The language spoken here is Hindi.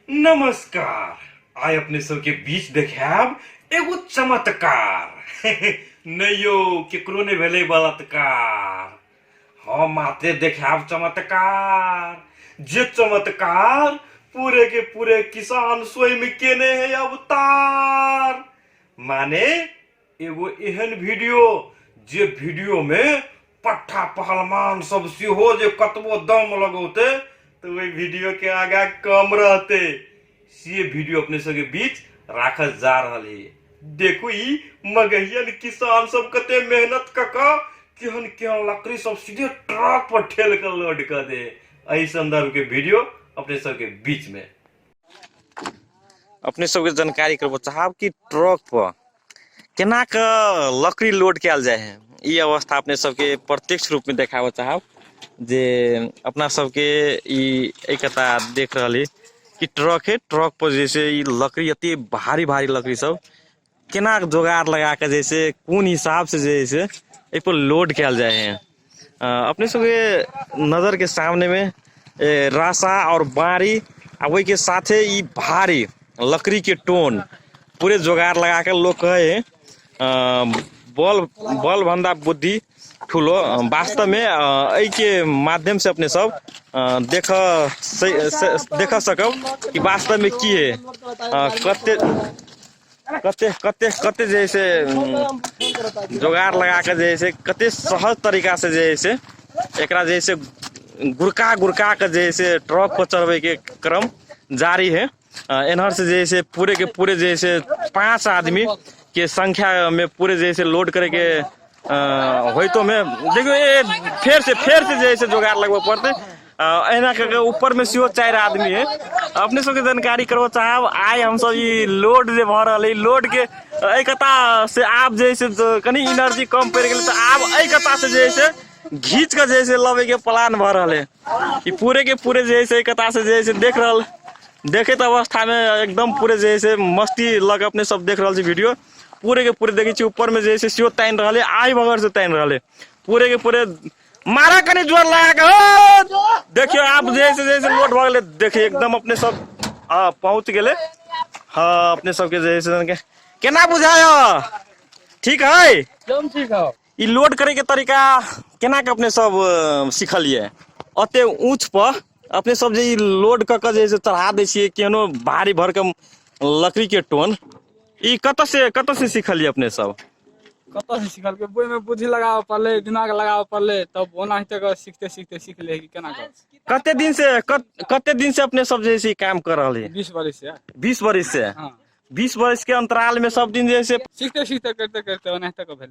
नमस्कार। आय अपने सबके बीच देखाब एगो चमत्कार। नहीं यो केकरो ने भेले बलात्कार। हम आते देखाब चमत्कार, जे चमत्कार पूरे के पूरे किसान स्वयं केने है अवतार। माने एगो एहन वीडियो जे वीडियो में पट्ठा पहलवान सब सेहो जे कतबो दम लगौते तो वही वीडियो के आगा कम रहते। से वीडियो अपने सबके बीच राखल जा रहा है। देखो ई मगहियन किसान सब कते मेहनत केहन केहन लकड़ी सब सीधे ट्रक पर ठेल कर लोड कर दे। एही संदर्भ के वीडियो अपने सबके बीच में अपने सबके जानकारी करबो चाहब कि ट्रक पर केना के लकड़ी लोड कैल जाए है। ई अवस्था अपने सबके प्रत्यक्ष रूप में देखाबो चाहब जे अपना सबके ई एकता देख रहली कि ट्रक है। ट्रक पर जैसे ई लकड़ी अति भारी भारी लकड़ी सब केना जोगाड़ लगा के जैसे कौन हिसाब से जैसे एक पर लोड कैल जाए है। अपने सबके नजर के सामने में रासा और बारी आ वही के साथे ई भारी लकड़ी के टोन पूरे जोगाड़ लगा के लोग कहे बल भंदा बुद्धि ठुलो। वास्तव में एहि के माध्यम से अपने सब देख सकब कि वास्तव में की है कते कते कते कते जैसे जोगाड़ लगा के जैसे कते सहज तरीका से जैसे एकरा जैसे गुरका के जैसे ट्रक पर चढ़वे के क्रम जारी है। एनहर से जैसे पूरे के पूरे जैसे 5 आदमी के संख्या में पूरे जैसे लोड करे के होई तो में देखो ये फेर से जैसे जोगाड़ लगवा पड़ते। एना के ऊपर में सियो 4 आदमी है। अपने सबके जानकारी करबो चाहब आय हम सब ई लोड जे भ रहल लोड के एकता से आप जैसे कनी एनर्जी कम पड़ गेल तो आप एकता से जैसे घींच के जैसे लवे के प्लान भ रहल है। ई पूरे के पूरे जैसे एकता से जैसे देख रहल देखे तो अवस्था में एकदम पूरे जैसे मस्ती लग अपने सब देख रहल छी वीडियो। पूरे के पूरे देखी ऊपर में जैसे सियो तान रहले आई बगर से तान रहले पूरे के पूरे मारा कनी जोर लगा के देखियो आप जैसे जैसे लोड भ गेले देखिए एकदम अपने सब पहुंच गेले। हाँ अपने सबके जैसे केना बुझायो ठीक है एकदम ठीक है। ई लोड करे के तरीका केना के अपने सब सिखलिए अते ऊंच पर अपने सब जे ई लोड क जैसे चढ़ा दै छियै केनो भारी भर के लकड़ी के टोन ई कत से सिखलिए अपने सब कत से सिखल के बोई में बुद्धि लगाव पड़ले दिमाग लगाव पड़ले तब ओना ही तक सीखते सीख ले कि केना कर कते दिन से अपने सब जैसे काम कर रहल है 20 वर्ष से 20 वर्ष से। हां 20 वर्ष के अंतराल में सब दिन जैसे सीखते करते ओना तक भेल